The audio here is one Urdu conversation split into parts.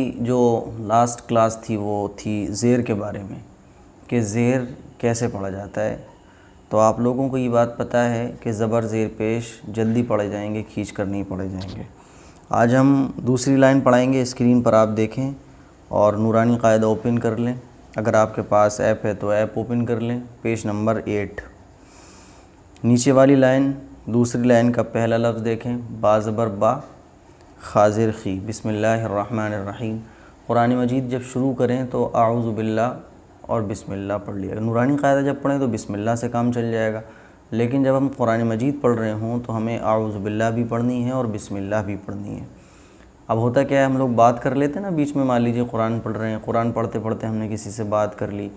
جو لاسٹ کلاس تھی وہ تھی زیر کے بارے میں کہ زیر کیسے پڑھا جاتا ہے۔ تو آپ لوگوں کو یہ بات پتہ ہے کہ زبر زیر پیش جلدی پڑھے جائیں گے، کھینچ کر نہیں پڑھے جائیں گے۔ آج ہم دوسری لائن پڑھائیں گے، اسکرین پر آپ دیکھیں اور نورانی قاعدہ اوپن کر لیں۔ اگر آپ کے پاس ایپ ہے تو ایپ اوپن کر لیں، پیج نمبر 8۔ نیچے والی لائن، دوسری لائن کا پہلا لفظ دیکھیں، با زبر با، خا زیر خی، بسم اللہ الرحمن الرحیم۔ قرآن مجید جب شروع کریں تو اعوذ باللہ اور بسم اللہ پڑھ لیا۔ نورانی قاعدہ جب پڑھیں تو بسم اللہ سے کام چل جائے گا، لیکن جب ہم قرآن مجید پڑھ رہے ہوں تو ہمیں اعوذ باللہ بھی پڑھنی ہے اور بسم اللہ بھی پڑھنی ہے۔ اب ہوتا کیا ہے، ہم لوگ بات کر لیتے ہیں نا بیچ میں، مان لیجیے قرآن پڑھ رہے ہیں، قرآن پڑھتے پڑھتے ہم نے کسی سے بات کر لی،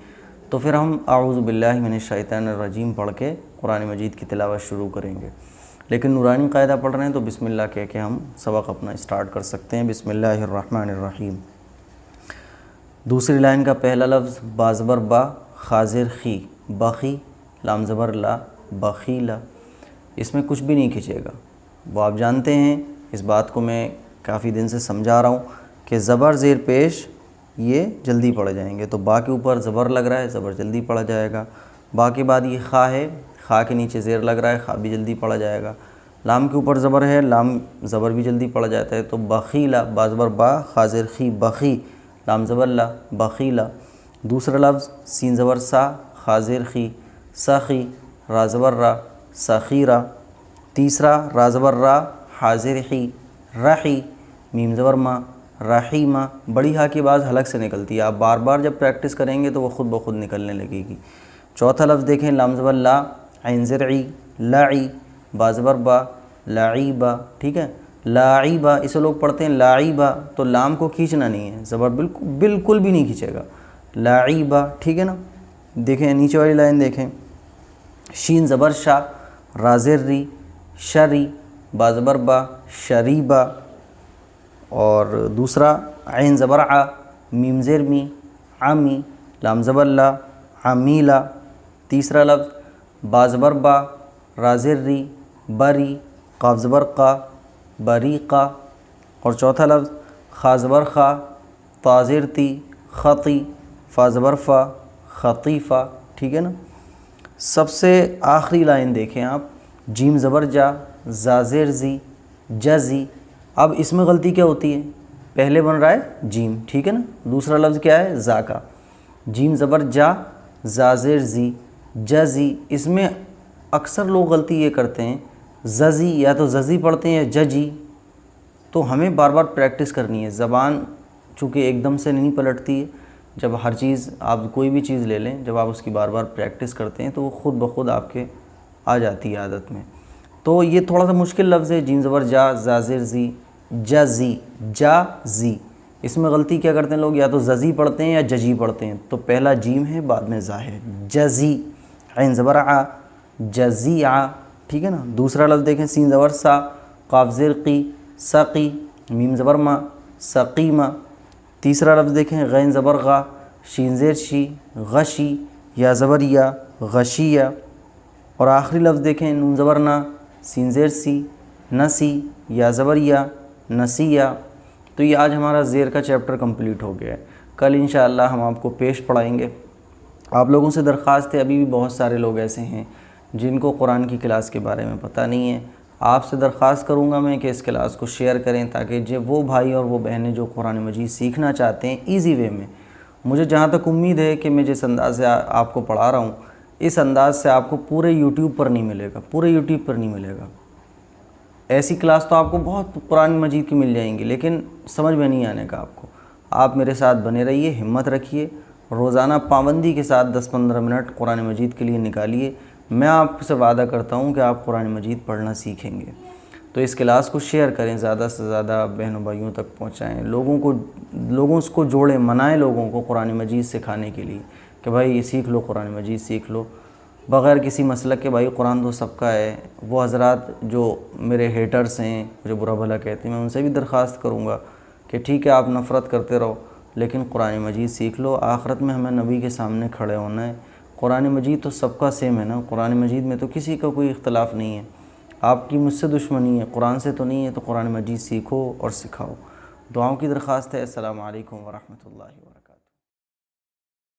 تو پھر ہم اعوذ باللہ من الشیطان الرجیم پڑھ کے قرآن مجید کی تلاوت شروع کریں گے۔ لیکن نورانی قاعدہ پڑھ رہے ہیں تو بسم اللہ کہہ کے ہم سبق اپنا اسٹارٹ کر سکتے ہیں۔ بسم اللہ الرحمن الرحیم۔ دوسری لائن کا پہلا لفظ با زبر با، خا زیر خی، بخی، لام زبر لا، بخیلا۔ اس میں کچھ بھی نہیں کھنچے گا، وہ آپ جانتے ہیں، اس بات کو میں کافی دن سے سمجھا رہا ہوں کہ زبر زیر پیش یہ جلدی پڑھے جائیں گے۔ تو با کے اوپر زبر لگ رہا ہے، زبر جلدی پڑھا جائے گا۔ با کے بعد یہ خا ہے، خا کے نیچے زیر لگ رہا ہے، خا بھی جلدی پڑھا جائے گا۔ لام کے اوپر زبر ہے، لام زبر بھی جلدی پڑھا جاتا ہے۔ تو بخیلا، با زبر با، خا زیر خی، بخی، لام زبر لا، بخیلا۔ دوسرا لفظ سین زبر سا، خا زیر خی، سخی، را زبر را، سخیرہ۔ تیسرا را زبر را، حا زیر حی، رحی، میم زبر ما، رحیمہ۔ بڑی ہا کی آواز حلق سے نکلتی ہے، آپ بار بار جب پریکٹس کریں گے تو وہ خود بخود نکلنے لگے گی۔ چوتھا لفظ دیکھیں، لام زبر لا، عین زر عی، لعی، با زبر با، لعیبہ، ٹھیک ہے۔ لاعیبہ، اسے لوگ پڑھتے ہیں لاعیبہ، تو لام کو کھینچنا نہیں ہے، زبر بالکل بھی نہیں کھینچے گا، لاعیبہ، ٹھیک ہے نا۔ دیکھیں نیچے والی لائن دیکھیں، شین زبر شا، را زیر ری، شری، با زبر با، شریبہ۔ اور دوسرا عین زبر ع، میم زیر می، عمی، لام زبر لا، عمیلا۔ تیسرا لفظ با زبر با، را زیر ری، بری، قاف زبر قا، بریقہ۔ اور چوتھا لفظ خا زبر خا، تا زیر تی، خطی، فا زبر فا، خطیفہ، ٹھیک ہے نا۔ سب سے آخری لائن دیکھیں آپ، جیم زبر جا، زا زیر زی، جزی۔ اب اس میں غلطی کیا ہوتی ہے، پہلے بن رہا ہے جیم، ٹھیک ہے نا۔ دوسرا لفظ کیا ہے، زا کا، جیم زبر جا، زا زیر زی، جزی۔ اس میں اکثر لوگ غلطی یہ کرتے ہیں، ززی یا تو ززی پڑھتے ہیں یا ججی۔ تو ہمیں بار بار پریکٹس کرنی ہے، زبان چونکہ ایک دم سے نہیں پلٹتی ہے۔ جب ہر چیز، آپ کوئی بھی چیز لے لیں، جب آپ اس کی بار بار پریکٹس کرتے ہیں تو وہ خود بخود آپ کے آ جاتی ہے عادت میں۔ تو یہ تھوڑا سا مشکل لفظ ہے، جیم زبر جا، زا زیر زی، جزی، جا زی۔ اس میں غلطی کیا کرتے ہیں لوگ، یا تو ززی پڑھتے ہیں یا ججی پڑھتے ہیں۔ تو پہلا جیم ہے، بعد میں زا ہے، جزی، عین زبر ع، جزیع، ٹھیک ہے نا۔ دوسرا لفظ دیکھیں، سین زبر سا، قاف زیر قی، سقی، میم زبر ما، سقیمہ۔ تیسرا لفظ دیکھیں، غین زبر غا، شین زیر شی، غشی، یا زبر یا، غشیہ۔ اور آخری لفظ دیکھیں، نون زبر نا، سین زیر سی، نسی، یا زبر یا، نسیہ۔ تو یہ آج ہمارا زیر کا چیپٹر کمپلیٹ ہو گیا ہے۔ کل انشاءاللہ ہم آپ کو پیش پڑھائیں گے۔ آپ لوگوں سے درخواست ہے، ابھی بھی بہت سارے لوگ ایسے ہیں جن کو قرآن کی کلاس کے بارے میں پتہ نہیں ہے۔ آپ سے درخواست کروں گا میں کہ اس کلاس کو شیئر کریں، تاکہ وہ بھائی اور وہ بہنیں جو قرآن مجید سیکھنا چاہتے ہیں ایزی وے میں، مجھے جہاں تک امید ہے کہ میں جس انداز سے آپ کو پڑھا رہا ہوں، اس انداز سے آپ کو پورے یوٹیوب پر نہیں ملے گا، پورے یوٹیوب پر نہیں ملے گا۔ ایسی کلاس تو آپ کو بہت قرآن مجید کی مل جائیں گی، لیکن سمجھ میں نہیں آنے کا آپ کو۔ آپ میرے ساتھ بنے رہیے، ہمت رکھیے، روزانہ پابندی کے ساتھ 10-15 منٹ قرآن مجید کے لیے نکالیے۔ میں آپ سے وعدہ کرتا ہوں کہ آپ قرآن مجید پڑھنا سیکھیں گے۔ تو اس کلاس کو شیئر کریں، زیادہ سے زیادہ بہنوں بھائیوں تک پہنچائیں، لوگوں کو جوڑیں، منائیں لوگوں کو قرآن مجید سکھانے کے لیے کہ بھائی سیکھ لو، قرآن مجید سیکھ لو، بغیر کسی مسلک کے۔ بھائی قرآن تو سب کا ہے۔ وہ حضرات جو میرے ہیٹرز ہیں، جو برا بھلا کہتے ہیں، میں ان سے بھی درخواست کروں گا کہ ٹھیک ہے آپ نفرت کرتے رہو، لیکن قرآن مجید سیکھ لو۔ آخرت میں ہمیں نبی کے سامنے کھڑے ہونا ہے۔ قرآن مجید تو سب کا سیم ہے نا، قرآن مجید میں تو کسی کا کوئی اختلاف نہیں ہے۔ آپ کی مجھ سے دشمنی ہے، قرآن سے تو نہیں ہے، تو قرآن مجید سیکھو اور سکھاؤ۔ دعاؤں کی درخواست ہے۔ السلام علیکم ورحمۃ اللہ وبرکاتہ۔